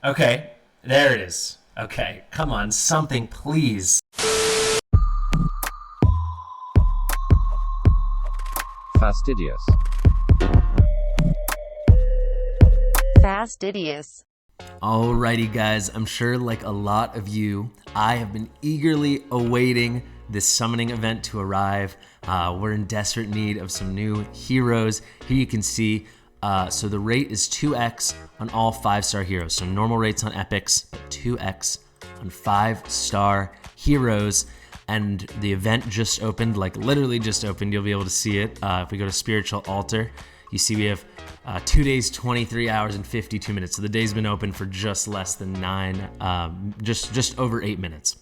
Okay, there it is. Okay, come on, something, please. Fastidious. Fastidious. Alrighty, guys, I'm sure like a lot of you, I have been eagerly awaiting this summoning event to arrive. We're in desperate need of some new heroes. Here you can see, so the rate is 2x on all 5-star heroes. So normal rates on epics, but 2x on 5-star heroes. And the event just opened, like literally just opened. You'll be able to see it. If we go to Spiritual Altar, you see we have 2 days, 23 hours, and 52 minutes. So the day's been open for just less than 9, just over 8 minutes.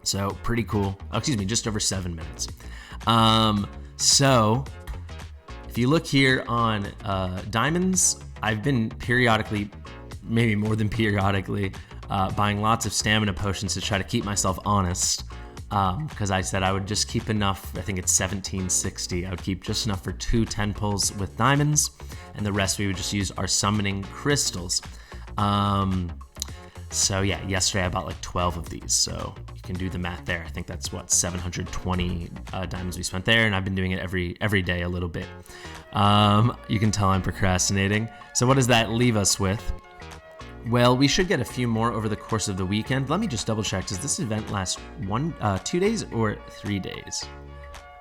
So pretty cool. Oh, excuse me, just over 7 minutes. So if you look here on diamonds, I've been periodically, maybe more than periodically, buying lots of stamina potions to try to keep myself honest. Because I said I would just keep enough. I think it's 1760. I would keep just enough for 2 10 pulls with diamonds, and the rest we would just use our summoning crystals. So yeah, yesterday I bought like 12 of these, so you can do the math there. I think that's what 720 diamonds we spent there, and I've been doing it every day a little bit. You can tell I'm procrastinating. So what does that leave us with? Well, we should get a few more over the course of the weekend. Let me just double check. Does this event last 2 days or 3 days?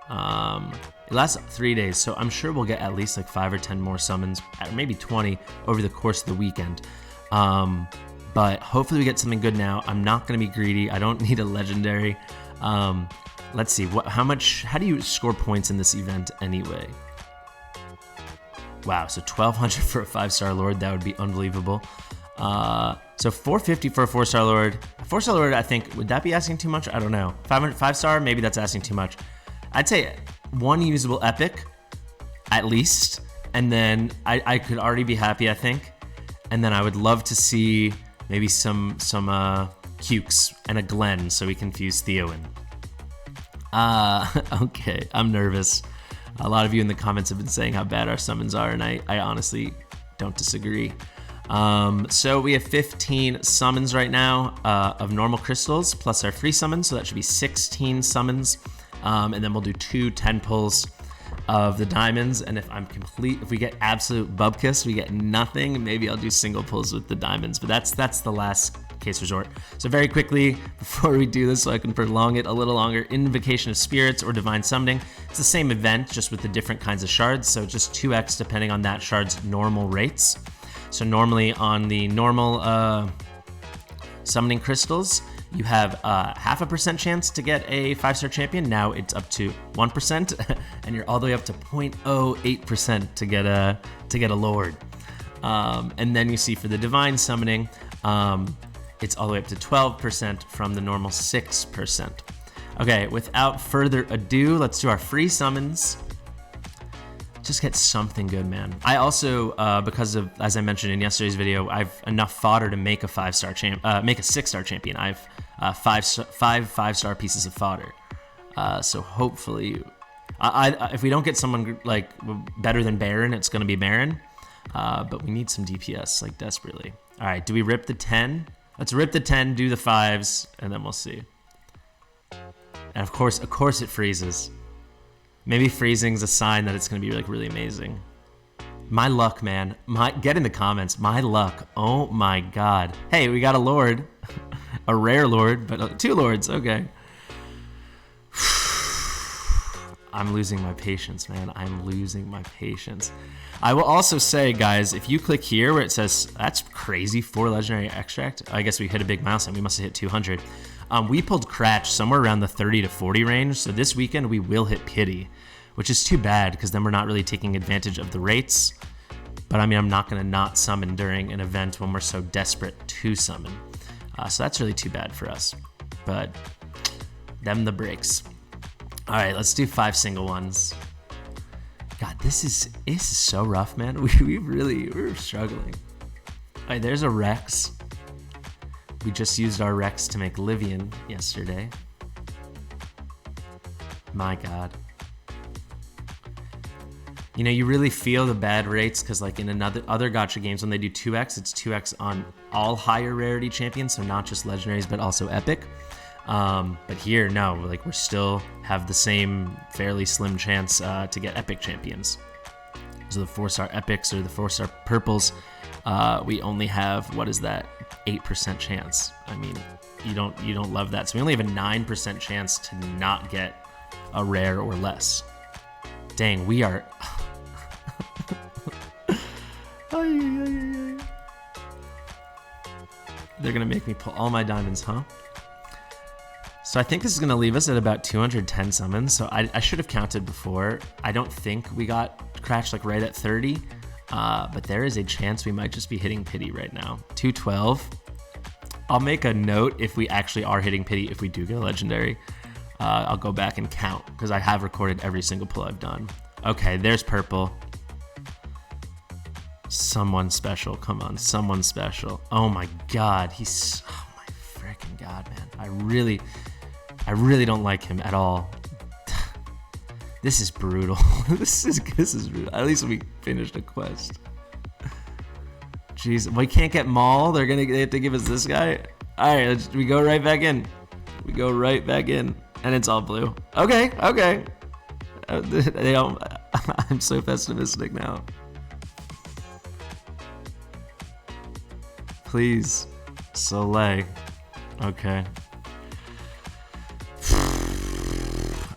It lasts 3 days, so I'm sure we'll get at least like 5 or 10 more summons, maybe 20 over the course of the weekend. But hopefully we get something good now. I'm not going to be greedy. I don't need a legendary. Let's see. How do you score points in this event anyway? Wow, so 1,200 for a 5-star Lord. That would be unbelievable. So 450 for a 4-star Lord. A 4-star Lord, I think, would that be asking too much? I don't know. 5-star, maybe that's asking too much. I'd say 1 usable epic, at least. And then I could already be happy, I think. And then I would love to see maybe some Cukes and a Glenn so we can fuse Theo in. Okay, I'm nervous. A lot of you in the comments have been saying how bad our summons are, and I honestly don't disagree. So we have 15 summons right now of normal crystals plus our free summons, so that should be 16 summons. And then we'll do 2 10 pulls of the diamonds, and if we get absolute bubkiss, we get nothing, maybe I'll do single pulls with the diamonds, but that's the last case resort. So very quickly, before we do this, so I can prolong it a little longer, Invocation of Spirits or Divine Summoning. It's the same event, just with the different kinds of shards, so just 2x depending on that shard's normal rates. So normally on the normal summoning crystals, you have 0.5% chance to get a 5-star champion. Now it's up to 1%, and you're all the way up to 0.08% to get a Lord. And then you see for the Divine Summoning, it's all the way up to 12% from the normal 6%. Okay, without further ado, let's do our free summons. Just get something good, man. I also, because of, as I mentioned in yesterday's video, I've enough fodder to make a 6-star champion. I have 5 5-star pieces of fodder. So hopefully, if we don't get someone like better than Baron, it's gonna be Baron. But we need some DPS like desperately. All right, do we rip the 10? Let's rip the 10, do the 5s, and then we'll see. And of course it freezes. Maybe freezing's a sign that it's gonna be like really amazing. My luck, man. Get in the comments. My luck. Oh my god. Hey, we got a Lord. A rare Lord, but 2 Lords. Okay. I'm losing my patience, man. I'm losing my patience. I will also say, guys, if you click here where it says, that's crazy, 4 legendary extract. I guess we hit a big milestone. We must have hit 200. We pulled Cratch somewhere around the 30 to 40 range. So this weekend we will hit Pity, which is too bad because then we're not really taking advantage of the rates. But I mean, I'm not going to not summon during an event when we're so desperate to summon. So that's really too bad for us. But them the breaks. All right, let's do 5 single ones. God, this is so rough, man. We're struggling. All right, there's a Rex. We just used our Rex to make Livian yesterday. My God. You know, you really feel the bad rates because like in other gacha games, when they do 2x, it's 2x on all higher rarity champions, so not just legendaries, but also epic. But here, no, like we still have the same fairly slim chance to get epic champions. So the 4-star epics or the 4-star purples, we only have, what is that, 8% chance. I mean, you don't love that. So we only have a 9% chance to not get a rare or less. Dang, we are. They're gonna make me pull all my diamonds, huh? So I think this is gonna leave us at about 210 summons. So I should have counted before. I don't think we got Cratch like right at 30, but there is a chance we might just be hitting pity right now. 212. I'll make a note if we actually are hitting pity if we do get a legendary. I'll go back and count because I have recorded every single pull I've done. Okay, there's purple. Someone special, come on, someone special. Oh my God, oh my freaking God, man. I really don't like him at all. This is brutal. This is brutal. At least we finished a quest. Jeez, we can't get Maul. They have to give us this guy. All right, we go right back in. We go right back in, and it's all blue. Okay. I'm so pessimistic now. Please, Soleil. Okay.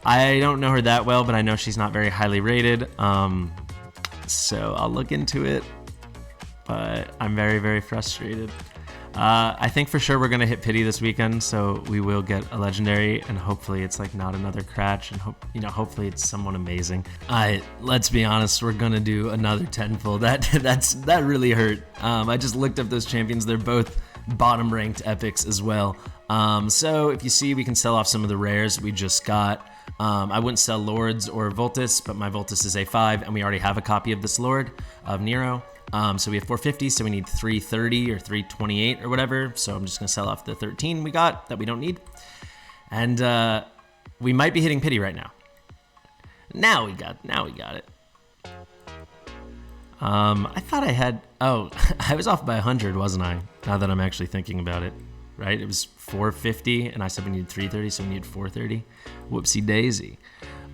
I don't know her that well, but I know she's not very highly rated. So I'll look into it. But I'm very, very frustrated. I think for sure we're gonna hit pity this weekend, so we will get a legendary, and hopefully it's like not another Cratch, and hopefully it's someone amazing. Let's be honest, we're gonna do another 10-pull. That really hurt. I just looked up those champions. They're both bottom ranked epics as well. So if you see, we can sell off some of the rares we just got. I wouldn't sell Lords or Voltus, but my Voltus is A5, and we already have a copy of this Lord of Nero. So we have 450, so we need 330 or 328 or whatever. So I'm just gonna sell off the 13 we got that we don't need. And we might be hitting pity right now. Now we got it. I thought I had, I was off by 100, wasn't I? Now that I'm actually thinking about it, right? It was 450 and I said we needed 330, so we needed 430. Whoopsie daisy.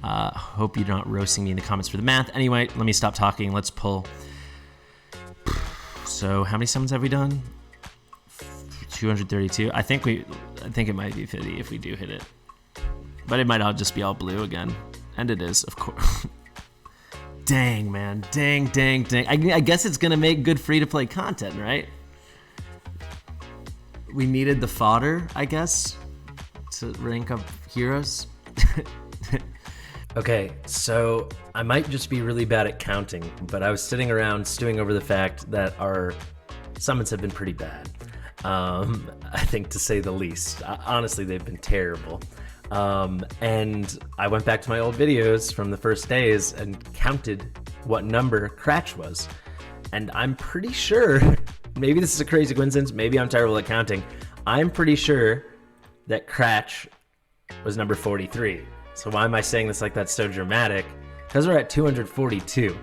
Hope you're not roasting me in the comments for the math. Anyway, let me stop talking. Let's pull. So how many summons have we done? 232. I think it might be 50 if we do hit it. But it might all just be all blue again. And it is, of course. Dang, man. Dang. I guess it's gonna make good free-to-play content, right? We needed the fodder, I guess, to rank up heroes. Okay, so I might just be really bad at counting, but I was sitting around stewing over the fact that our summons have been pretty bad. I think, to say the least. Honestly, they've been terrible. And I went back to my old videos from the first days and counted what number Cratch was. And I'm pretty sure, maybe this is a crazy coincidence, maybe I'm terrible at counting, I'm pretty sure that Cratch was number 43. So why am I saying this like that's so dramatic? Because we're at 242.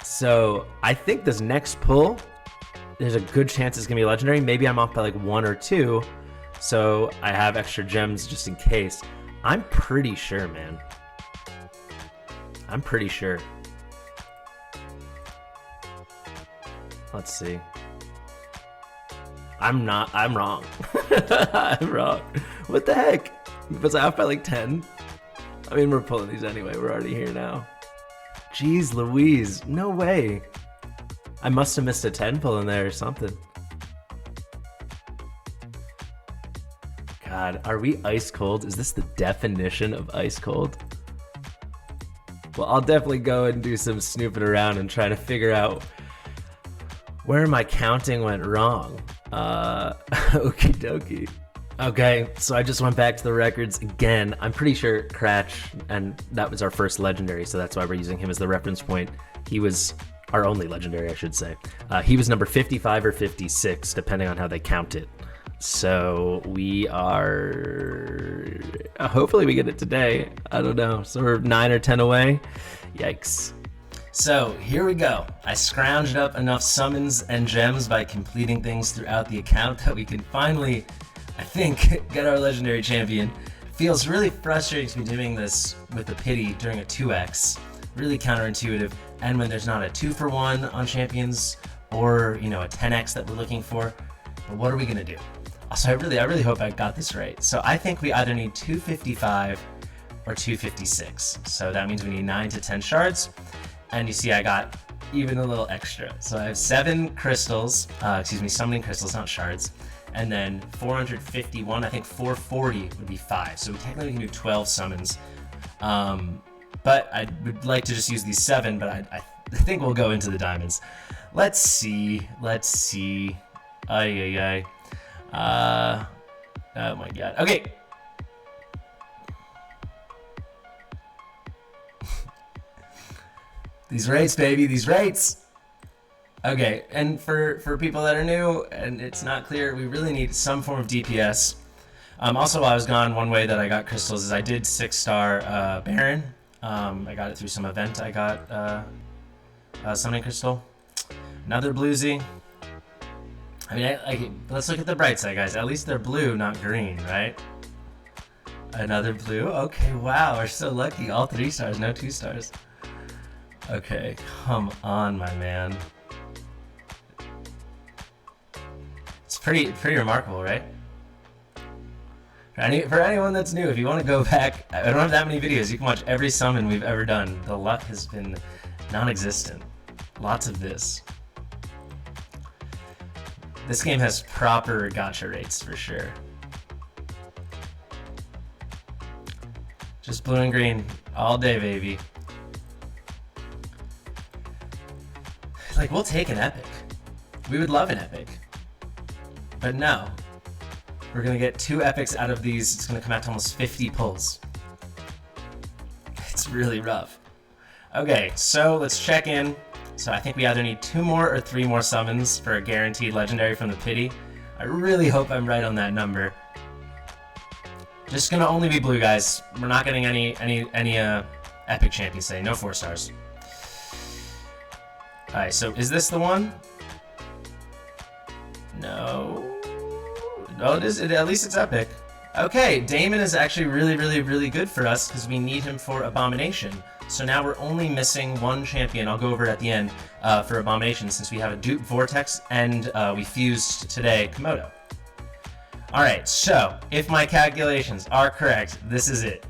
So I think this next pull, there's a good chance it's gonna be legendary. Maybe I'm off by like 1 or 2. So I have extra gems just in case. I'm pretty sure, man. I'm pretty sure. Let's see. I'm wrong. I'm wrong. What the heck? Was I off by like 10? I mean, we're pulling these anyway. We're already here now. Jeez Louise. No way. I must have missed a 10 pull in there or something. God, are we ice cold? Is this the definition of ice cold? Well, I'll definitely go and do some snooping around and try to figure out where my counting went wrong. Okie dokie. Okay, so I just went back to the records again. I'm pretty sure Cratch, and that was our first legendary, so that's why we're using him as the reference point. He was our only legendary, I should say. He was number 55 or 56, depending on how they count it. So we are, hopefully we get it today. I don't know. So we're 9 or 10 away. Yikes. So here we go. I scrounged up enough summons and gems by completing things throughout the account that we can finally, I think, get our legendary champion. Feels really frustrating to be doing this with the pity during a 2x. Really counterintuitive. And when there's not a 2-for-1 on champions or, you know, a 10x that we're looking for. But what are we gonna do? So I really hope I got this right. So I think we either need 255 or 256. So that means we need 9 to 10 shards. And you see I got even a little extra. So I have 7 crystals, summoning crystals, not shards. And then 451, I think 440 would be 5. So we technically can do 12 summons. But I would like to just use these 7, but I think we'll go into the diamonds. Let's see. Oh my god. Okay. These rates, baby, these rates. Okay, and for people that are new and it's not clear, we really need some form of DPS. Also, while I was gone, one way that I got crystals is I did 6-star Baron. I got it through some event. I got summoning crystal. Another bluesy. I mean, let's look at the bright side, guys. At least they're blue, not green, right? Another blue. Okay, wow, we're so lucky. All 3 stars, no 2 stars. Okay, come on, my man. It's pretty remarkable, right? For anyone that's new, if you want to go back, I don't have that many videos. You can watch every summon we've ever done. The luck has been non-existent. Lots of this. This game has proper gacha rates for sure. Just blue and green all day, baby. Like, we'll take an epic. We would love an epic. But no. We're gonna get 2 epics out of these. It's gonna come out to almost 50 pulls. It's really rough. Okay, so let's check in. So I think we either need 2 more or 3 more summons for a guaranteed legendary from the pity. I really hope I'm right on that number. Just gonna only be blue, guys. We're not getting any epic champions today. No 4 stars. Alright, so is this the one? No. No, it is. At least it's epic. Okay, Damon is actually really good for us because we need him for Abomination. So now we're only missing 1 champion. I'll go over it at the end for Abomination since we have a dupe Vortex and we fused today Komodo. Alright, so if my calculations are correct, this is it.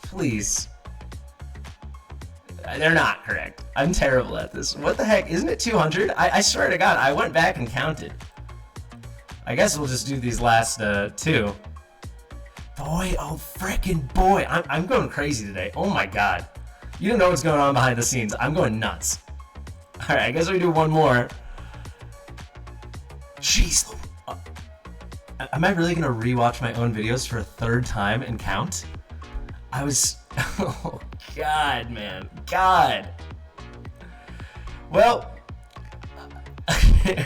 Please. They're not correct. I'm terrible at this. What the heck? Isn't it 200? I swear to God, I went back and counted. I guess we'll just do these last 2. Boy, oh frickin' boy. I'm going crazy today. Oh my God. You don't know what's going on behind the scenes. I'm going nuts. Alright, I guess we do 1 more. Jeez. Am I really going to rewatch my own videos for a 3rd time and count? I was... Oh, God, man. God. Well...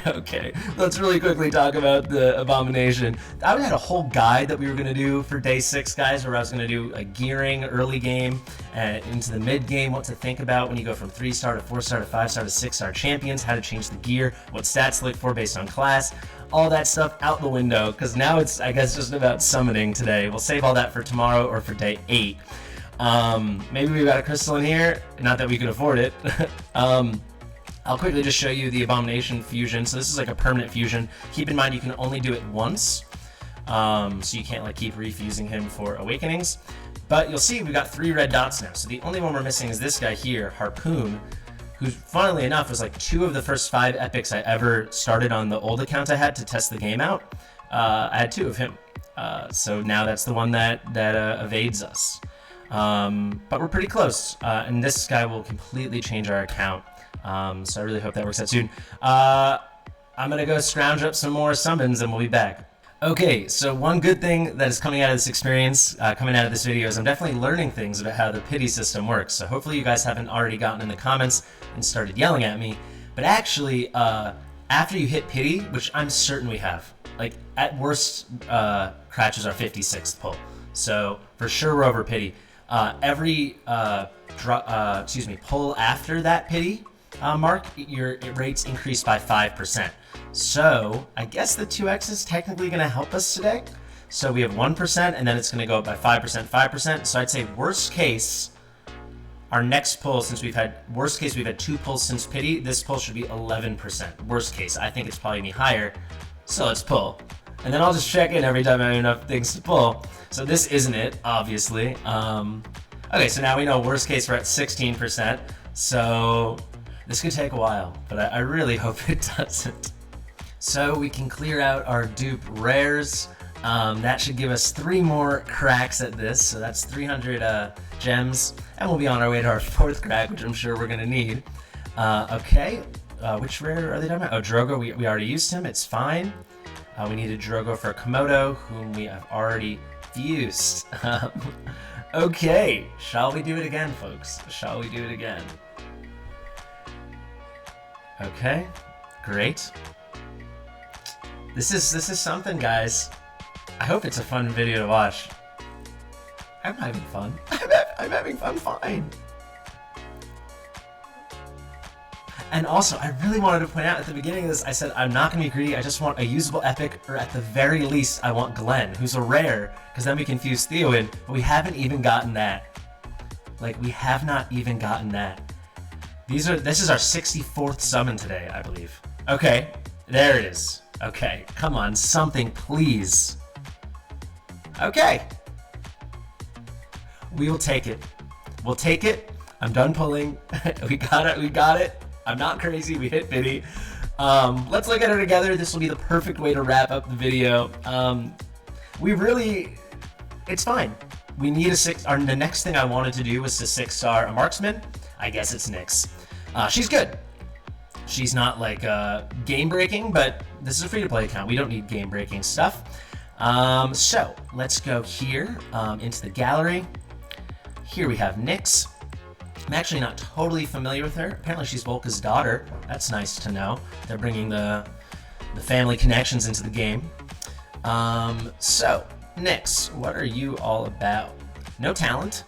Okay, let's really quickly talk about the Abomination. I had a whole guide that we were going to do for day 6, guys, where I was going to do a gearing early game and into the mid game, what to think about when you go from 3-star to 4-star to 5-star to 6-star champions, how to change the gear, what stats to look for based on class, all that stuff out the window, because now it's, I guess, just about summoning today. We'll save all that for tomorrow or for day 8. Maybe we've got a crystal in here, not that we could afford it. I'll quickly just show you the Abomination fusion. So this is like a permanent fusion. Keep in mind you can only do it once, so you can't like keep refusing him for awakenings. But you'll see we've got 3 red dots now. So the only one we're missing is this guy here, Harpoon, who funnily enough was like 2 of the first 5 epics I ever started on the old account I had to test the game out. I had 2 of him. So now that's the one that evades us. But we're pretty close, and this guy will completely change our account. So I really hope that works out soon. I'm gonna go scrounge up some more summons and we'll be back. Okay, so one good thing that is coming out of this experience, coming out of this video, is I'm definitely learning things about how the pity system works. So hopefully you guys haven't already gotten in the comments and started yelling at me. But actually, after you hit pity, which I'm certain we have, like at worst, Cratch is our 56th pull. So for sure we're over pity. Every pull after that pity mark, your rates increase by 5%. So I guess the 2x is technically going to help us today. So we have 1%, and then it's going to go up by 5%, 5%. So I'd say worst case, our next pull, since we've had 2 pulls since pity, this pull should be 11%. Worst case, I think it's probably going to be higher. So let's pull. And then I'll just check in every time I have enough things to pull. So this isn't it, obviously. Okay, so now we know worst case we're at 16%. So this could take a while, but I really hope it doesn't. So we can clear out our dupe rares. That should give us 3 more cracks at this. So that's 300 gems. And we'll be on our way to our 4th crack, which I'm sure we're going to need. Okay, which rare are they talking about? Oh, Drogo, we already used him. It's fine. We needed Drogo for Komodo, whom we have already fused. Okay, shall we do it again, folks? Shall we do it again? Okay, great. This is something, guys. I hope it's a fun video to watch. I'm having fun. I'm having fun fine. And also, I really wanted to point out at the beginning of this, I said I'm not going to be greedy. I just want a usable epic, or at the very least, I want Glenn, who's a rare, because then we can fuse Theo in, but we haven't even gotten that. Like, we have not even gotten that. This is our 64th summon today, I believe. Okay, there it is. Okay, come on, something, please. Okay. We will take it. We'll take it. I'm done pulling. We got it. I'm not crazy. We hit pity. Let's look at it together. This will be the perfect way to wrap up the video. It's fine. We need a 6. The next thing I wanted to do was to 6-star a marksman. I guess it's Nyx. She's good. She's not like game breaking, but this is a free-to-play account. We don't need game breaking stuff. So let's go here into the gallery. Here we have Nyx. I'm actually not totally familiar with her. Apparently she's Volka's daughter. That's nice to know. They're bringing the family connections into the game. So, Nyx, what are you all about? No talent.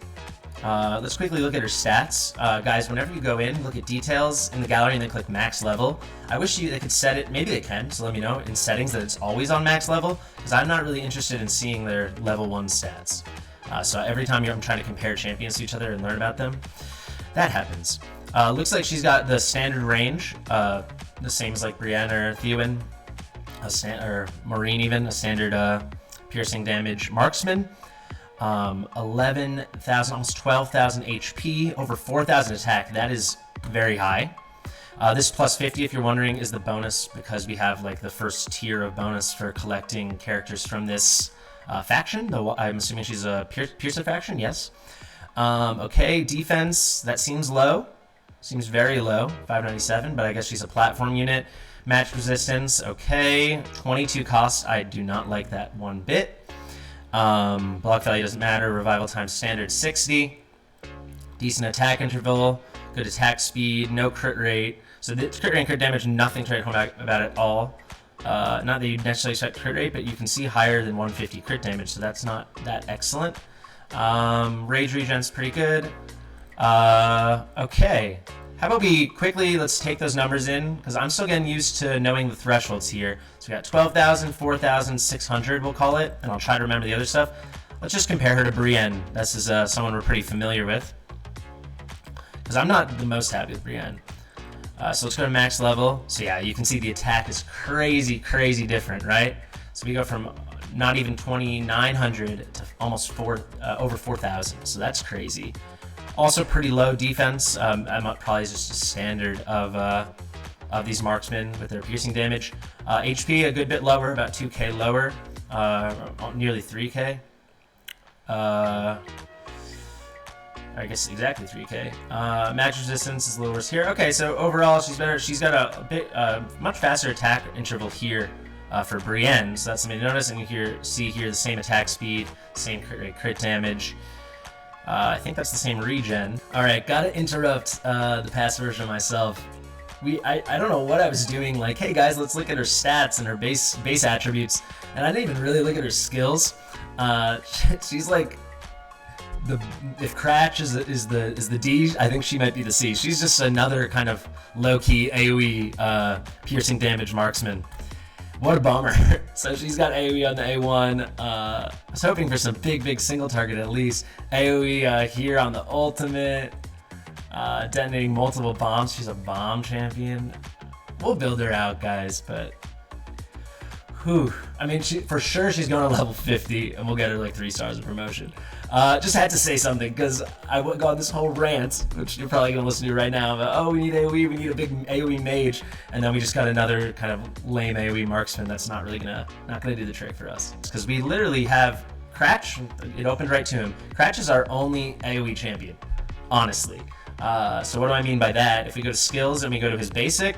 Let's quickly look at her stats. Guys, whenever you go in, look at details in the gallery and then click max level. I wish they could set it, maybe they can, so let me know in settings that it's always on max level, because I'm not really interested in seeing their level 1 stats. So every time I'm trying to compare champions to each other and learn about them, that happens. Looks like she's got the standard range, the same as like Brienne or Theowen, or Maureen even, a standard piercing damage marksman. 11,000, almost 12,000 HP, over 4,000 attack. That is very high. This plus 50, if you're wondering, is the bonus because we have like the first tier of bonus for collecting characters from this faction. Though I'm assuming she's a Piercer faction. Yes. Okay, defense, that seems low. Seems very low, 597, but I guess she's a platform unit. Match resistance, okay. 22 cost, I do not like that one bit. Block value doesn't matter. Revival time standard 60. Decent attack interval, good attack speed, no crit rate. So the crit rate and crit damage, nothing to write home about at all. Not that you necessarily set crit rate, but you can see higher than 150 crit damage, so that's not that excellent. Rage regen's pretty good. Okay. How about we quickly, let's take those numbers in, because I'm still getting used to knowing the thresholds here. So we got 12,000, 4,600, we'll call it, and I'll try to remember the other stuff. Let's just compare her to Brienne. This is someone we're pretty familiar with, because I'm not the most happy with Brienne. So let's go to max level. So yeah, you can see the attack is crazy, crazy different, right? So we go from not even 2,900 to almost over 4,000. So that's crazy. Also pretty low defense. I'm probably just a standard of these marksmen with their piercing damage. HP a good bit lower, about 2k lower, nearly 3k. I guess exactly 3k. Match resistance is a little worse here. Okay, so overall she's better. She's got a much faster attack interval here for Brienne, so that's something to notice. And you see here the same attack speed, same crit damage. I think that's the same regen. Alright, gotta interrupt the past version of myself. I don't know what I was doing, like, hey guys, let's look at her stats and her base attributes, and I didn't even really look at her skills. She's like if Cratch is the D, I think she might be the C. She's just another kind of low-key AoE piercing damage marksman. What a bummer. So she's got AoE on the A1. I was hoping for some big single target at least. AoE here on the ultimate. Detonating multiple bombs. She's a bomb champion. We'll build her out, guys, but whew. I mean, for sure she's going to level 50, and we'll get her like 3 stars of promotion. Just had to say something, because I went on this whole rant, which you're probably going to listen to right now, about, oh, we need AoE, we need a big AoE mage, and then we just got another kind of lame AoE marksman that's not really gonna do the trick for us. It's because we literally have Cratch. It opened right to him. Cratch is our only AoE champion, honestly. So what do I mean by that? If we go to skills and we go to his basic,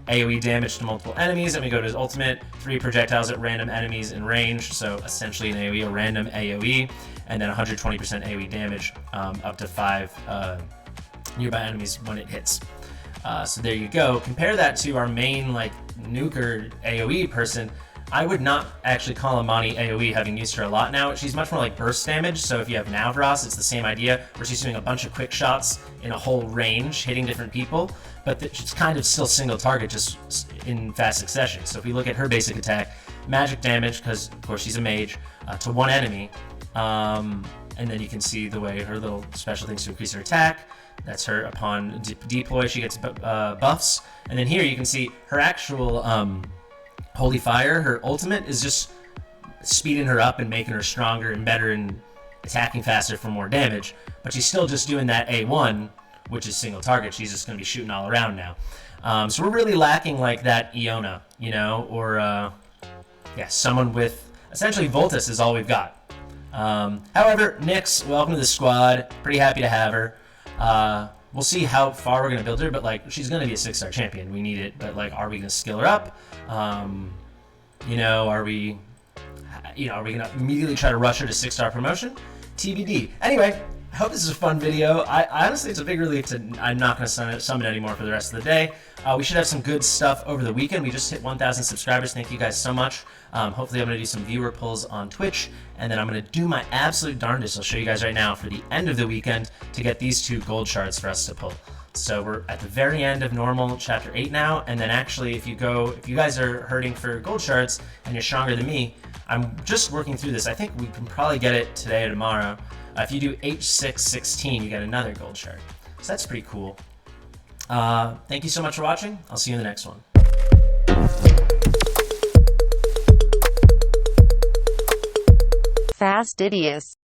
AoE damage to multiple enemies, and we go to his ultimate, 3 projectiles at random enemies in range, so essentially an AoE, a random AoE, and then 120% AoE damage up to 5 nearby enemies when it hits. So there you go. Compare that to our main like nuker AoE person. I would not actually call Amani AoE, having used her a lot now. She's much more like burst damage, so if you have Navras, it's the same idea, where she's doing a bunch of quick shots in a whole range, hitting different people, but it's kind of still single target, just in fast succession. So if we look at her basic attack, magic damage, because of course she's a mage, to 1 enemy, and then you can see the way her little special things to increase her attack. That's her upon deploy, she gets buffs, and then here you can see her actual Holy Fire, her ultimate, is just speeding her up and making her stronger and better and attacking faster for more damage, but she's still just doing that A1, which is single target. She's just going to be shooting all around now. So we're really lacking like that Iona, you know, or yeah, someone with essentially Voltus is all we've got. However, Nyx, welcome to the squad. Pretty happy to have her. We'll see how far we're going to build her, but like she's going to be a 6-star champion. We need it, but like, are we going to skill her up? You know, are we going to immediately try to rush her to 6-star promotion? TBD. Anyway, I hope this is a fun video. I honestly, it's a big relief to I'm not going to summon anymore for the rest of the day. We should have some good stuff over the weekend. We just hit 1,000 subscribers. Thank you guys so much. Hopefully I'm going to do some viewer polls on Twitch, and then I'm going to do my absolute darndest. I'll show you guys right now for the end of the weekend to get these 2 gold shards for us to pull. So we're at the very end of normal chapter 8 now, and then actually if you guys are hurting for gold shards and you're stronger than me, I'm just working through this. I think we can probably get it today or tomorrow. If you do H616, you get another gold shard. So that's pretty cool. Thank you so much for watching. I'll see you in the next one. Fastidious.